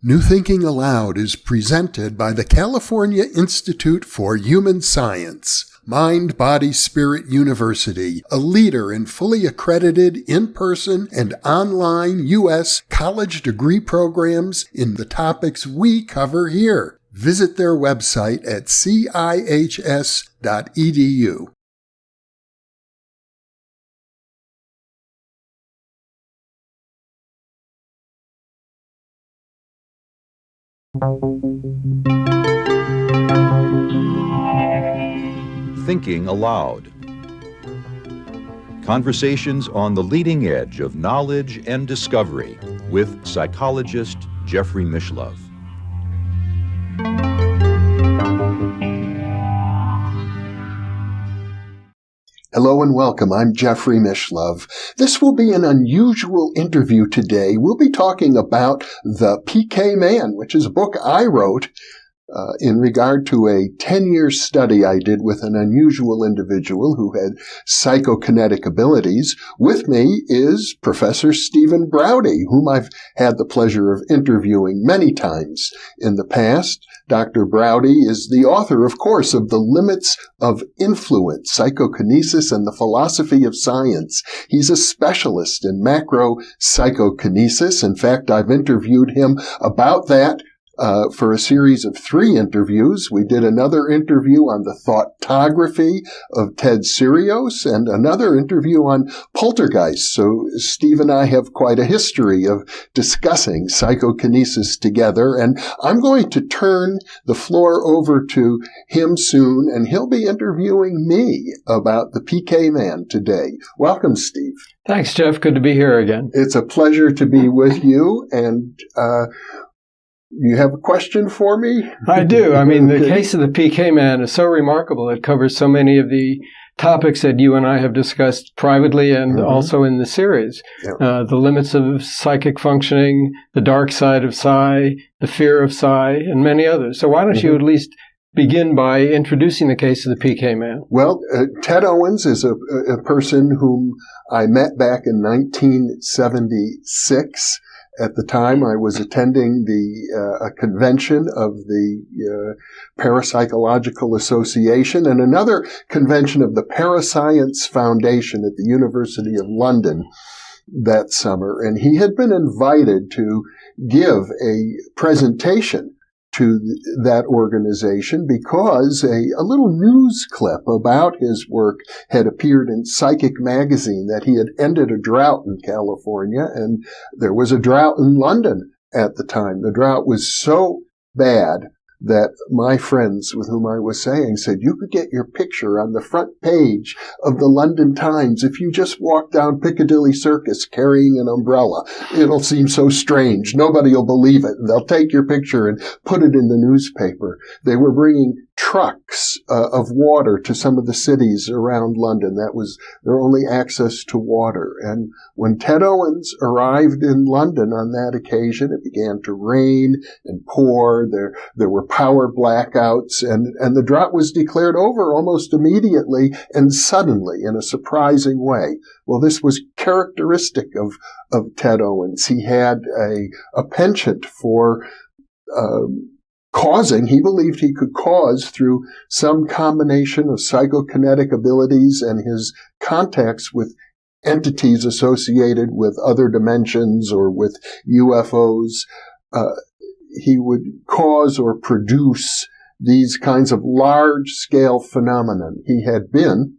New Thinking Aloud is presented by the California Institute for Human Science, Mind, Body, Spirit University, a leader in fully accredited in-person and online U.S. college degree programs in the topics we cover here. Visit their website at cihs.edu. Thinking Aloud. Conversations on the leading edge of knowledge and discovery with psychologist Jeffrey Mishlove. Hello and welcome. I'm Jeffrey Mishlove. This will be an unusual interview today. We'll be talking about The PK Man, which is a book I wrote in regard to a 10-year study I did with an unusual individual who had psychokinetic abilities. With me is Professor Stephen Braude, whom I've had the pleasure of interviewing many times in the past. Dr. Braude is the author, of course, of The Limits of Influence, Psychokinesis and the Philosophy of Science. He's a specialist in macro psychokinesis. In fact, I've interviewed him about that for a series of 3 interviews. We did another interview on the thoughtography of Ted Owens and another interview on poltergeist. So Steve and I have quite a history of discussing psychokinesis together, and I'm going to turn the floor over to him soon, and he'll be interviewing me about the PK Man today. Welcome, Steve. Thanks, Jeff. Good to be here again. It's a pleasure to be with you, and you have a question for me? I do. I mean, the case of the PK Man is so remarkable. It covers so many of the topics that you and I have discussed privately and also in the series. The limits of psychic functioning, the dark side of psi, the fear of psi, and many others. So why don't you at least begin by introducing the case of the PK Man? Well, Ted Owens is a person whom I met back in 1976. At the time, I was attending a convention of the Parapsychological Association and another convention of the Parascience Foundation at the University of London that summer. And he had been invited to give a presentation to that organization because a little news clip about his work had appeared in Psychic magazine that he had ended a drought in California, and there was a drought in London at the time. The drought was so bad that my friends with whom I was saying said, you could get your picture on the front page of the London Times if you just walk down Piccadilly Circus carrying an umbrella. It'll seem so strange. Nobody will believe it. And they'll take your picture and put it in the newspaper. They were bringing trucks of water to some of the cities around London. That was their only access to water. And when Ted Owens arrived in London on that occasion, it began to rain and pour. There were power blackouts, and the drought was declared over almost immediately and suddenly in a surprising way. Well, this was characteristic of Ted Owens. He had a penchant for he believed he could cause through some combination of psychokinetic abilities and his contacts with entities associated with other dimensions or with UFOs. He would cause or produce these kinds of large-scale phenomena. He had been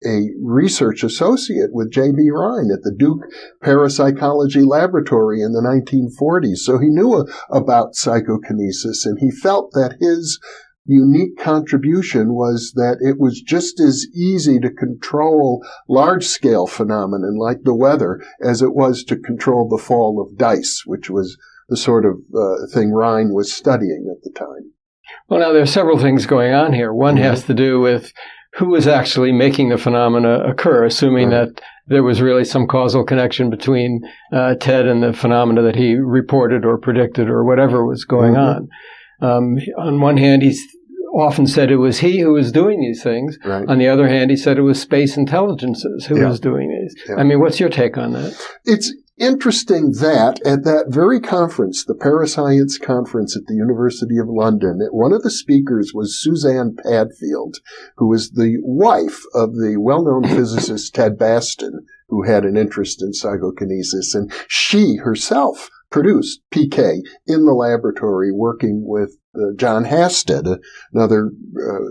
a research associate with J.B. Rhine at the Duke Parapsychology Laboratory in the 1940s, so he knew about psychokinesis, and he felt that his unique contribution was that it was just as easy to control large-scale phenomena like the weather as it was to control the fall of dice, which was the sort of thing Rhine was studying at the time. Well, now there are several things going on here. One has to do with who was actually making the phenomena occur, assuming that there was really some causal connection between Ted and the phenomena that he reported or predicted or whatever was going on. On one hand, he's often said it was he who was doing these things. Right. On the other hand, he said it was space intelligences who was doing these. I mean, what's your take on that? interesting that at that very conference, the Parascience Conference at the University of London, one of the speakers was Suzanne Padfield, who was the wife of the well-known physicist Ted Bastin, who had an interest in psychokinesis, and she herself produced PK in the laboratory working with John Hasted, another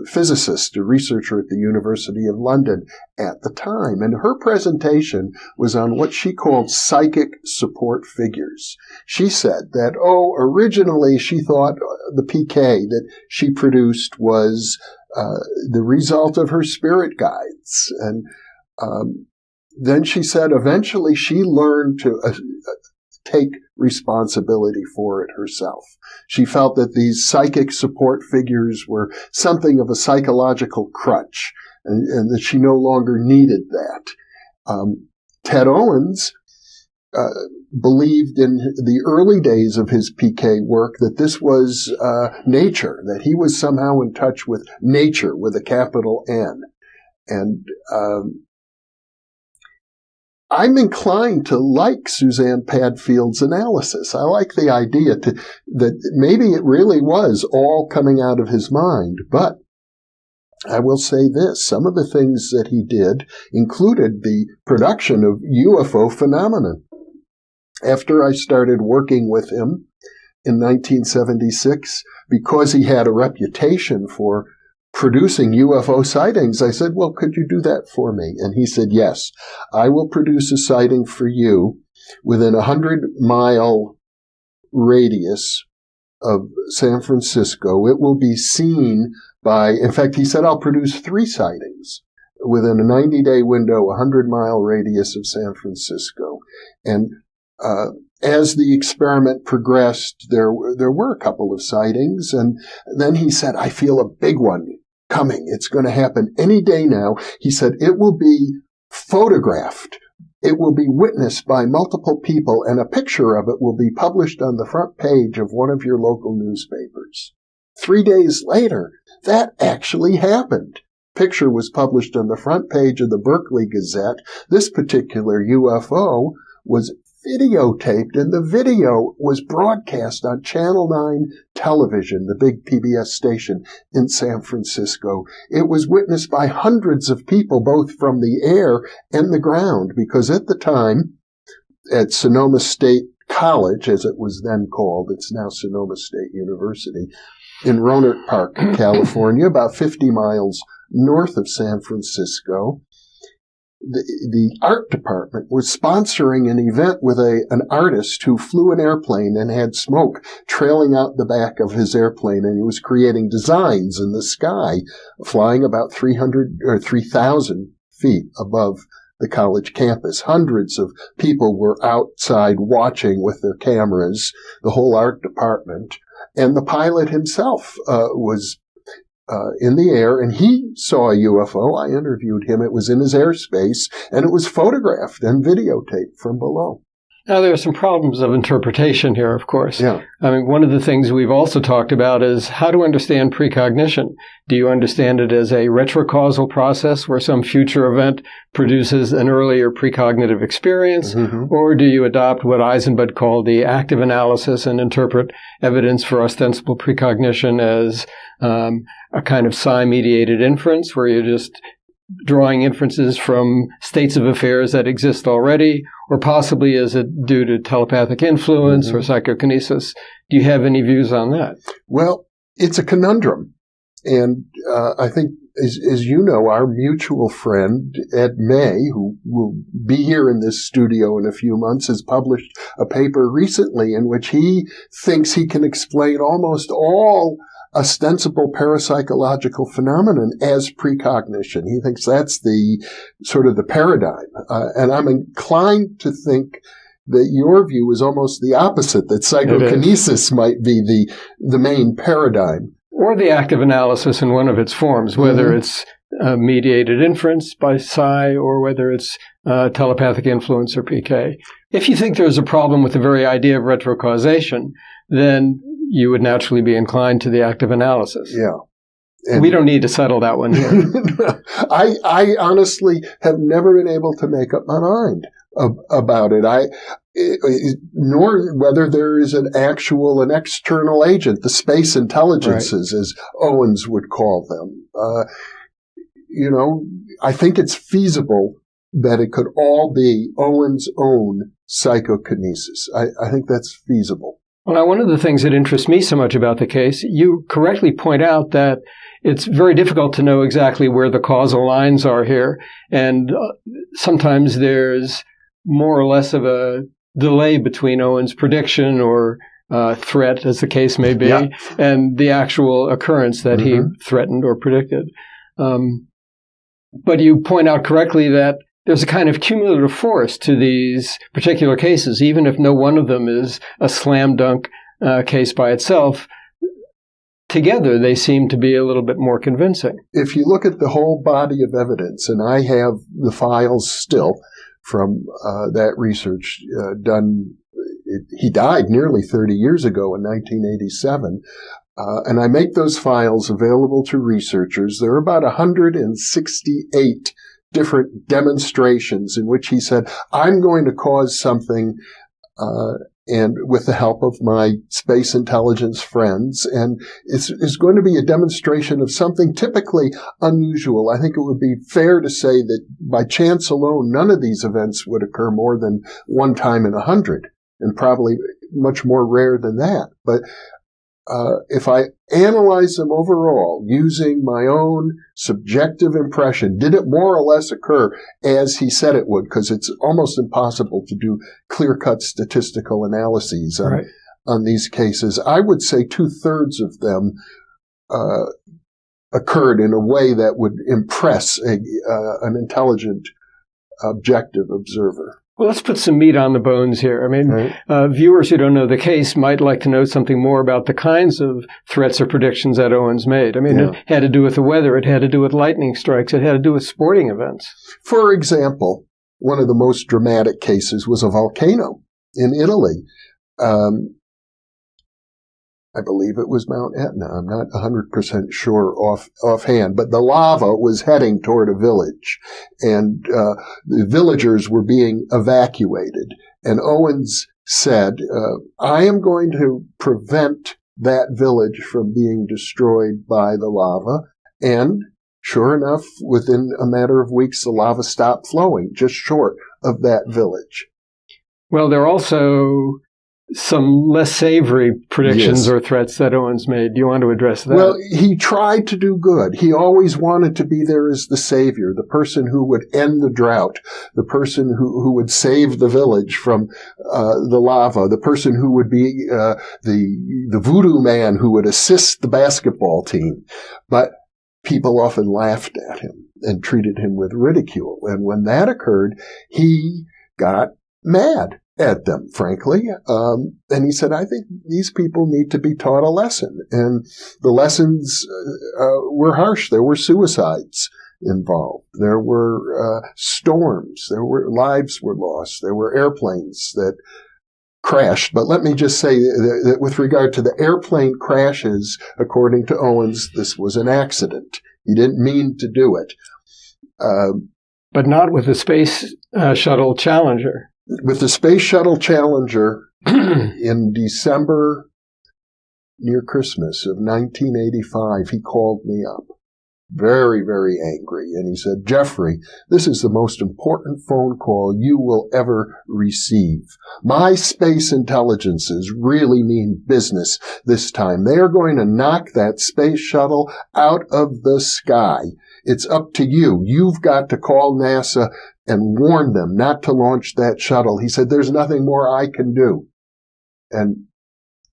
physicist, a researcher at the University of London at the time. And her presentation was on what she called psychic support figures. She said that, originally she thought the PK that she produced was the result of her spirit guides. And then she said eventually she learned to take responsibility for it herself. She felt that these psychic support figures were something of a psychological crutch, and that she no longer needed that. Ted Owens believed in the early days of his PK work that this was nature, that he was somehow in touch with nature with a capital N. And I'm inclined to like Suzanne Padfield's analysis. I like the idea that maybe it really was all coming out of his mind. But I will say this, some of the things that he did included the production of UFO phenomenon. After I started working with him in 1976, because he had a reputation for producing UFO sightings, I said, well, could you do that for me? And he said, yes, I will produce a sighting for you within a 100-mile radius of San Francisco. It will be seen by, in fact, he said, I'll produce 3 sightings within a 90-day window, a 100-mile radius of San Francisco. And as the experiment progressed, there were a couple of sightings. And then he said, I feel a big one coming. It's going to happen any day now. He said, it will be photographed. It will be witnessed by multiple people, and a picture of it will be published on the front page of one of your local newspapers. 3 days later, that actually happened. Picture was published on the front page of the Berkeley Gazette. This particular UFO was videotaped, and the video was broadcast on Channel 9 television, the big PBS station in San Francisco. It was witnessed by hundreds of people, both from the air and the ground, because at the time, at Sonoma State College, as it was then called, it's now Sonoma State University, in Rohnert Park, California, about 50 miles north of San Francisco, the art department was sponsoring an event with an artist who flew an airplane and had smoke trailing out the back of his airplane, and he was creating designs in the sky, flying about 300 or 3,000 feet above the college campus. Hundreds of people were outside watching with their cameras, the whole art department, and the pilot himself was in the air, and he saw a UFO. I interviewed him. It was in his airspace, and it was photographed and videotaped from below. Now, there are some problems of interpretation here, of course. Yeah. I mean, one of the things we've also talked about is how to understand precognition. Do you understand it as a retrocausal process where some future event produces an earlier precognitive experience, or do you adopt what Eisenbud called the active analysis and interpret evidence for ostensible precognition as a kind of psi-mediated inference where you're just drawing inferences from states of affairs that exist already, or possibly is it due to telepathic influence or psychokinesis? Do you have any views on that? Well, it's a conundrum. And I think, as you know, our mutual friend, Ed May, who will be here in this studio in a few months, has published a paper recently in which he thinks he can explain almost all ostensible parapsychological phenomenon as precognition. He thinks that's the sort of the paradigm. And I'm inclined to think that your view is almost the opposite, that psychokinesis might be the main paradigm. Or the active analysis in one of its forms, whether it's mediated inference by psi or whether it's telepathic influence or PK. If you think there's a problem with the very idea of retrocausation, then you would naturally be inclined to the active analysis. Yeah. And we don't need to settle that one here. I honestly have never been able to make up my mind about it. nor whether there is an external agent, the space intelligences, as Owens would call them. I think it's feasible that it could all be Owens' own psychokinesis. I think that's feasible. Well, one of the things that interests me so much about the case, you correctly point out that it's very difficult to know exactly where the causal lines are here. And sometimes there's more or less of a delay between Owens' prediction or threat, as the case may be, and the actual occurrence that he threatened or predicted. But you point out correctly that there's a kind of cumulative force to these particular cases, even if no one of them is a slam dunk case by itself. Together, they seem to be a little bit more convincing. If you look at the whole body of evidence, and I have the files still from that research done, he died nearly 30 years ago in 1987, and I make those files available to researchers. There are about 168 different demonstrations in which he said, I'm going to cause something, and with the help of my space intelligence friends, and it's going to be a demonstration of something typically unusual. I think it would be fair to say that by chance alone, none of these events would occur more than one time in 100, and probably much more rare than that. But if I analyze them overall using my own subjective impression, did it more or less occur as he said it would? Because it's almost impossible to do clear-cut statistical analyses on these cases. I would say 2/3 of them occurred in a way that would impress an intelligent, objective observer. Well, let's put some meat on the bones here. I mean, viewers who don't know the case might like to know something more about the kinds of threats or predictions that Owens made. I mean, it had to do with the weather. It had to do with lightning strikes. It had to do with sporting events. For example, one of the most dramatic cases was a volcano in Italy. I believe it was Mount Etna. I'm not 100% sure offhand, but the lava was heading toward a village, and the villagers were being evacuated. And Owens said, I am going to prevent that village from being destroyed by the lava. And sure enough, within a matter of weeks, the lava stopped flowing just short of that village. Well, there are also some less savory predictions or threats that Owens made. Do you want to address that? Well, he tried to do good. He always wanted to be there as the savior, the person who would end the drought, the person who would save the village from the lava, the person who would be the voodoo man who would assist the basketball team. But people often laughed at him and treated him with ridicule. And when that occurred, he got mad at them, frankly. And he said, I think these people need to be taught a lesson. And the lessons were harsh. There were suicides involved. There were storms. Lives were lost. There were airplanes that crashed. But let me just say that with regard to the airplane crashes, according to Owens, this was an accident. He didn't mean to do it. But not with the Space Shuttle Challenger. With the Space Shuttle Challenger in December, near Christmas of 1985, he called me up, very, very angry. And he said, Jeffrey, this is the most important phone call you will ever receive. My space intelligences really mean business this time. They are going to knock that space shuttle out of the sky. It's up to you. You've got to call NASA and warn them not to launch that shuttle. He said, there's nothing more I can do. And,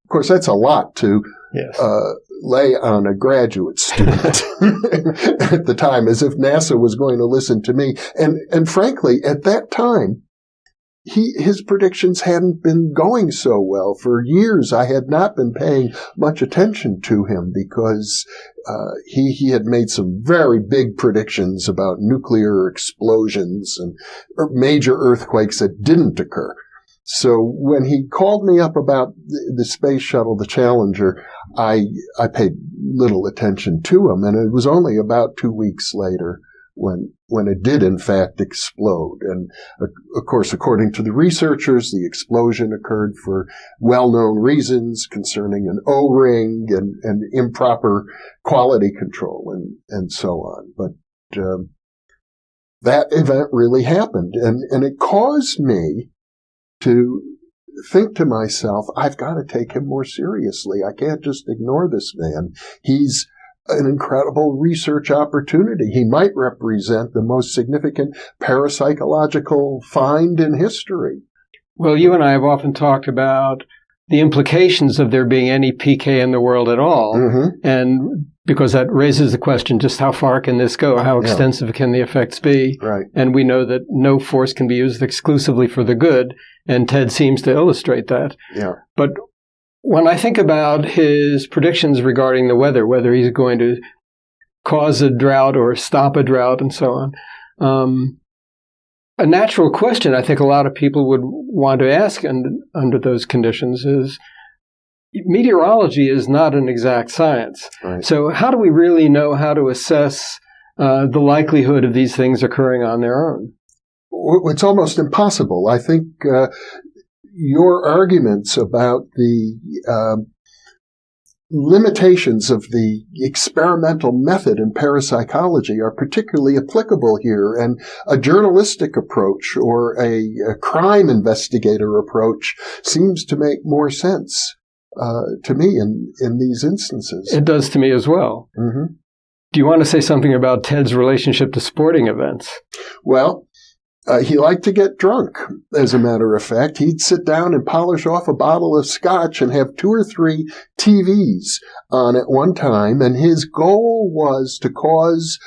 of course, that's a lot to lay on a graduate student at the time, as if NASA was going to listen to me. And frankly, at that time, his predictions hadn't been going so well. For years, I had not been paying much attention to him because he had made some very big predictions about nuclear explosions and major earthquakes that didn't occur. So when he called me up about the space shuttle, the Challenger, I paid little attention to him. And it was only about 2 weeks later when it did in fact explode. And of course, according to the researchers, the explosion occurred for well-known reasons concerning an O-ring and improper quality control and so on. But that event really happened, and it caused me to think to myself, I've got to take him more seriously. I can't just ignore this man. He's an incredible research opportunity. He might represent the most significant parapsychological find in history. Well, you and I have often talked about the implications of there being any PK in the world at all. Mm-hmm. And because that raises the question, just how far can this go? How extensive can the effects be? Right. And we know that no force can be used exclusively for the good. And Ted seems to illustrate that. Yeah. But when I think about his predictions regarding the weather, whether he's going to cause a drought or stop a drought and so on, a natural question I think a lot of people would want to ask under those conditions is, meteorology is not an exact science. Right. So how do we really know how to assess the likelihood of these things occurring on their own? It's almost impossible. I think your arguments about the limitations of the experimental method in parapsychology are particularly applicable here, and a journalistic approach or a crime investigator approach seems to make more sense to me in these instances. It does to me as well. Mm-hmm. Do you want to say something about Ted's relationship to sporting events? Well, he liked to get drunk, as a matter of fact. He'd sit down and polish off a bottle of scotch and have 2 or 3 TVs on at one time. And his goal was to cause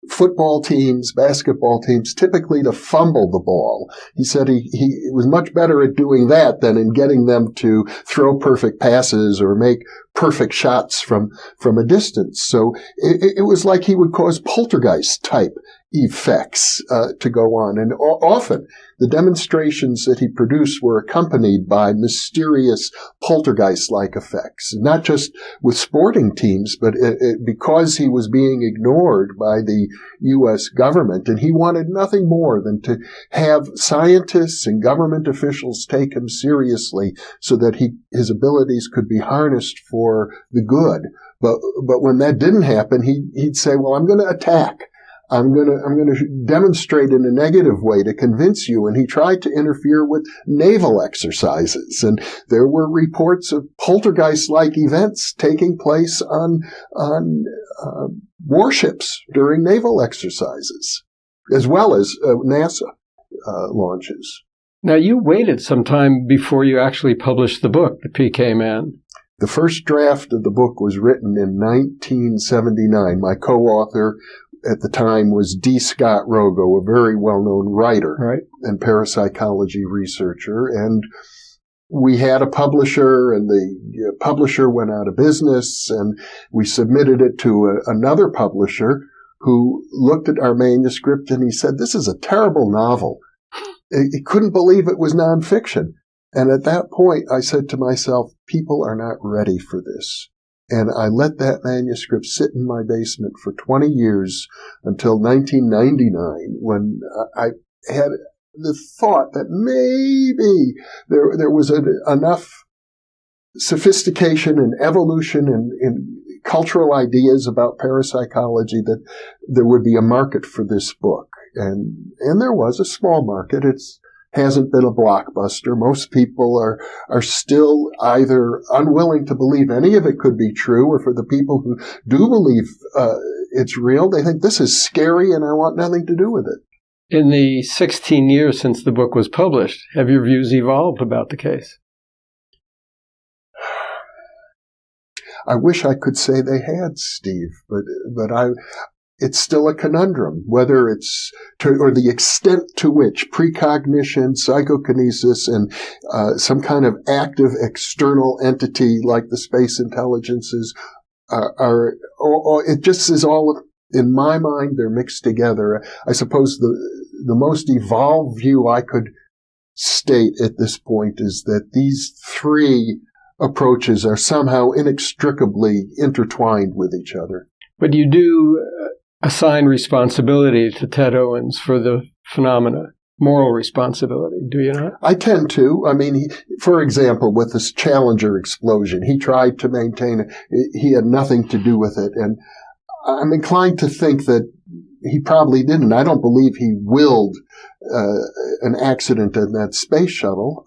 football teams, basketball teams, typically to fumble the ball. He said he was much better at doing that than in getting them to throw perfect passes or make perfect shots from a distance. So it was like he would cause poltergeist type effects to go on. And often the demonstrations that he produced were accompanied by mysterious poltergeist-like effects, not just with sporting teams, but because he was being ignored by the U.S. government, and he wanted nothing more than to have scientists and government officials take him seriously so that his abilities could be harnessed for the good. But when that didn't happen, he'd say, well, I'm going to attack. I'm going to demonstrate in a negative way to convince you. And he tried to interfere with naval exercises. And there were reports of poltergeist-like events taking place on warships during naval exercises, as well as NASA launches. Now, you waited some time before you actually published the book, The PK Man. The first draft of the book was written in 1979. My co-author at the time was D. Scott Rogo, a very well-known writer and parapsychology researcher. And we had a publisher, and the publisher went out of business, and we submitted it to another publisher who looked at our manuscript, and he said, this is a terrible novel. He couldn't believe it was nonfiction. And at that point, I said to myself, people are not ready for this. And I let that manuscript sit in my basement for 20 years until 1999, when I had the thought that maybe there was enough sophistication and evolution in cultural ideas about parapsychology that there would be a market for this book. And there was a small market. It's hasn't been a blockbuster. Most people are still either unwilling to believe any of it could be true, or for the people who do believe it's real, they think this is scary and I want nothing to do with it. In the 16 years since the book was published, have your views evolved about the case? I wish I could say they had, Steve, but it's still a conundrum, whether it's or the extent to which precognition, psychokinesis, and some kind of active external entity like the space intelligences are it just is all, in my mind, they're mixed together. I suppose the most evolved view I could state at this point is that these 3 approaches are somehow inextricably intertwined with each other. But you do assign responsibility to Ted Owens for the phenomena, moral responsibility, do you not? I tend to. I mean, for example, with this Challenger explosion, he tried to maintain it. He had nothing to do with it. And I'm inclined to think that he probably didn't. I don't believe he willed an accident in that space shuttle.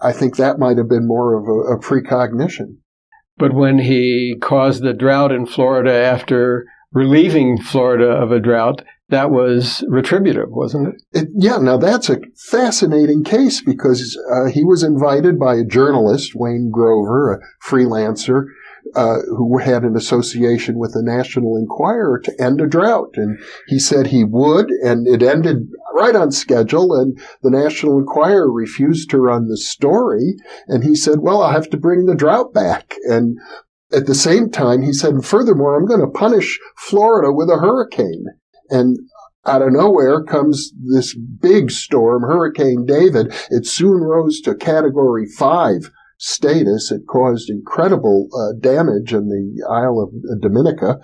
I think that might have been more of a precognition. But when he caused the drought in Florida after relieving Florida of a drought, that was retributive, wasn't it? Yeah, now that's a fascinating case because he was invited by a journalist, Wayne Grover, a freelancer, who had an association with the National Enquirer to end a drought. And he said he would, and it ended right on schedule, and the National Enquirer refused to run the story. And he said, well, I'll have to bring the drought back. And at the same time, he said, furthermore, I'm going to punish Florida with a hurricane. And out of nowhere comes this big storm, Hurricane David. It soon rose to Category 5 status. It caused incredible damage in the Isle of Dominica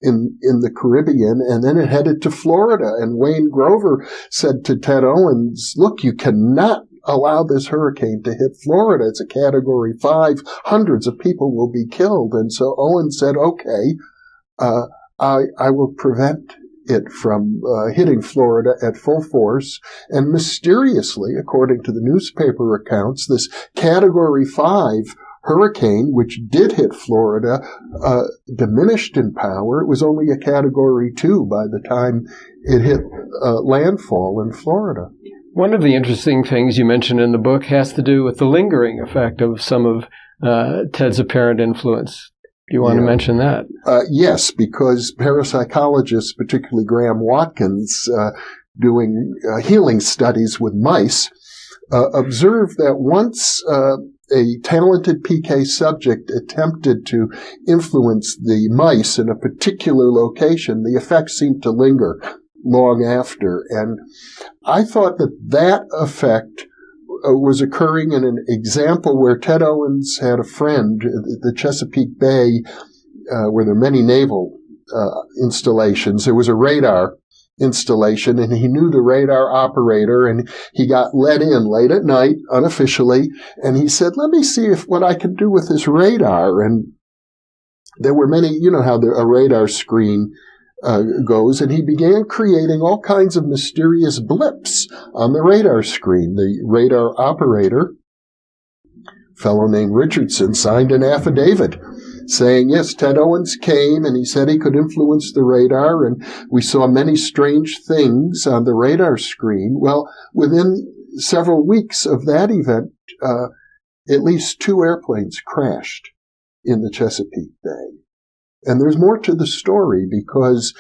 in the Caribbean, and then it headed to Florida. And Wayne Grover said to Ted Owens, look, you cannot allow this hurricane to hit Florida. It's a Category 5. Hundreds of people will be killed. And so Owens said, okay, I will prevent it from hitting Florida at full force. And mysteriously, according to the newspaper accounts, this Category 5 hurricane, which did hit Florida, diminished in power. It was only a Category 2 by the time it hit landfall in Florida. One of the interesting things you mentioned in the book has to do with the lingering effect of some of Ted's apparent influence. Do you want to mention that? Yes, because parapsychologists, particularly Graham Watkins, doing healing studies with mice, observed that once a talented PK subject attempted to influence the mice in a particular location, the effects seemed to linger long after. And I thought that effect was occurring in an example where Ted Owens had a friend at the Chesapeake Bay, where there are many naval installations. There was a radar installation, and he knew the radar operator, and he got let in late at night, unofficially, and he said, let me see what I can do with this radar. And there were many, you know how a radar screen goes, and he began creating all kinds of mysterious blips on the radar screen. The radar operator, a fellow named Richardson, signed an affidavit saying, yes, Ted Owens came, and he said he could influence the radar, and we saw many strange things on the radar screen. Well, within several weeks of that event, at least 2 airplanes crashed in the Chesapeake Bay. And there's more to the story because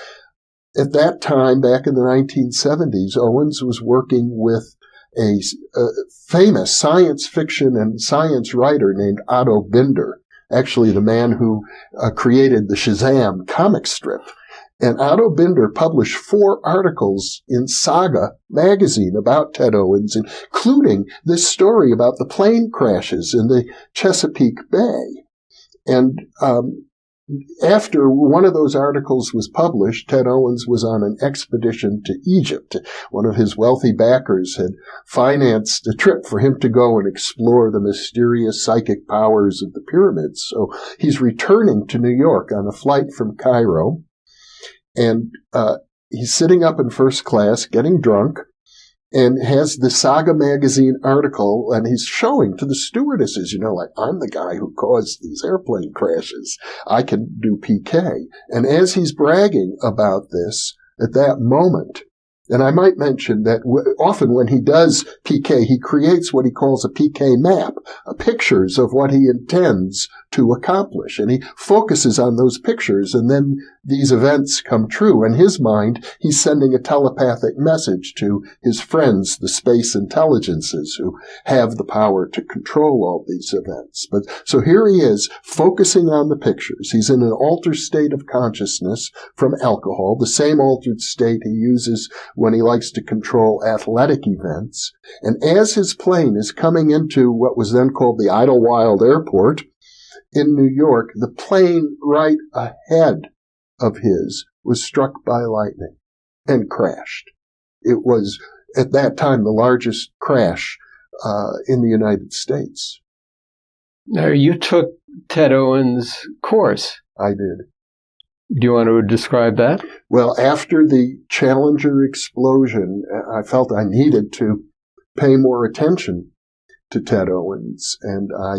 at that time, back in the 1970s, Owens was working with a famous science fiction and science writer named Otto Binder, actually the man who created the Shazam comic strip. And Otto Binder published 4 articles in Saga magazine about Ted Owens, including this story about the plane crashes in the Chesapeake Bay. And after one of those articles was published, Ted Owens was on an expedition to Egypt. One of his wealthy backers had financed a trip for him to go and explore the mysterious psychic powers of the pyramids. So he's returning to New York on a flight from Cairo, and he's sitting up in first class, getting drunk, and has the Saga magazine article, and he's showing to the stewardesses, like, I'm the guy who caused these airplane crashes. I can do PK. And as he's bragging about this, at that moment, and I might mention that often when he does PK, he creates what he calls a PK map, pictures of what he intends to accomplish. And he focuses on those pictures, and then these events come true. In his mind, he's sending a telepathic message to his friends, the space intelligences, who have the power to control all these events. But so here he is, focusing on the pictures. He's in an altered state of consciousness from alcohol, the same altered state he uses when he likes to control athletic events. And as his plane is coming into what was then called the Idlewild Airport in New York, the plane right ahead of his was struck by lightning and crashed. It was, at that time, the largest crash in the United States. Now, you took Ted Owens' course. I did. Do you want to describe that? Well, after the Challenger explosion, I felt I needed to pay more attention to Ted Owens, and I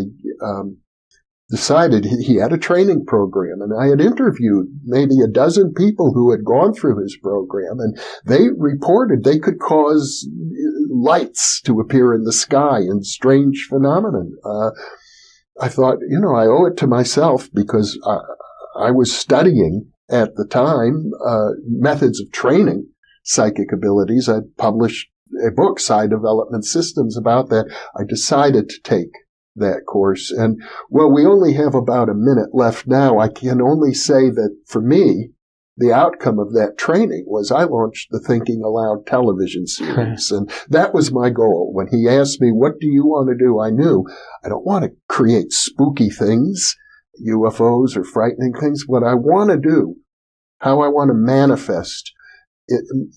decided he had a training program, and I had interviewed maybe a dozen people who had gone through his program, and they reported they could cause lights to appear in the sky and strange phenomena. I thought, I owe it to myself, because I was studying at the time methods of training psychic abilities. I'd published a book, Psi Development Systems, about that. I decided to take that course. And, well, we only have about a minute left now. I can only say that for me, the outcome of that training was I launched the Thinking Aloud television series. And that was my goal. When he asked me, what do you want to do? I knew I don't want to create spooky things, UFOs or frightening things. What I want to do, how I want to manifest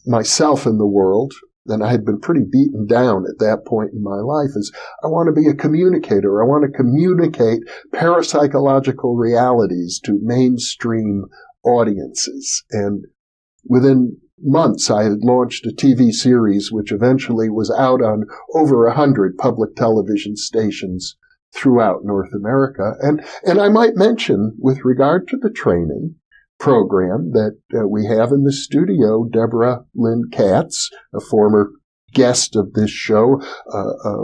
myself in the world, and I had been pretty beaten down at that point in my life, is I want to be a communicator. I want to communicate parapsychological realities to mainstream audiences. And within months, I had launched a TV series which eventually was out on over 100 public television stations throughout North America. And I might mention, with regard to the training program, that we have in the studio Deborah Lynn Katz, a former guest of this show, a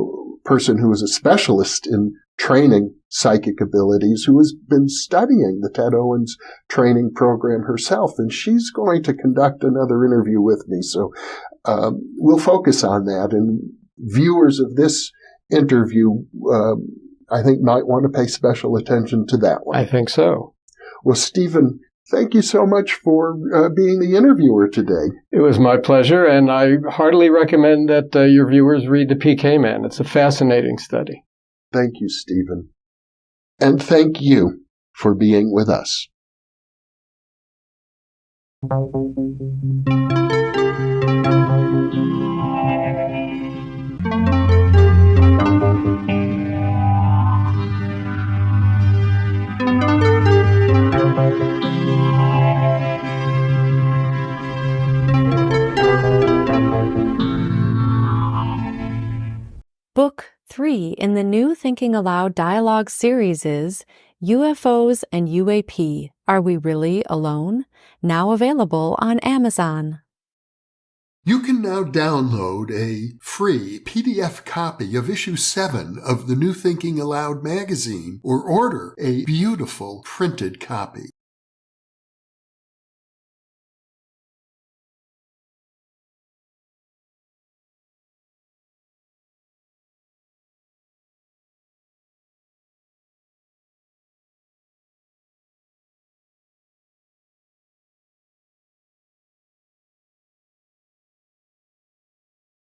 person who is a specialist in training psychic abilities, who has been studying the Ted Owens training program herself, and she's going to conduct another interview with me. So we'll focus on that, and viewers of this interview, I think, might want to pay special attention to that one. I think so. Well, Stephen, thank you so much for being the interviewer today. It was my pleasure, and I heartily recommend that your viewers read The PK Man. It's a fascinating study. Thank you, Stephen. And thank you for being with us. Book 3 in the new Thinking Aloud dialogue series is UFOs and UAP, Are We Really Alone? Now available on Amazon. You can now download a free PDF copy of issue 7 of the new Thinking Aloud magazine, or order a beautiful printed copy.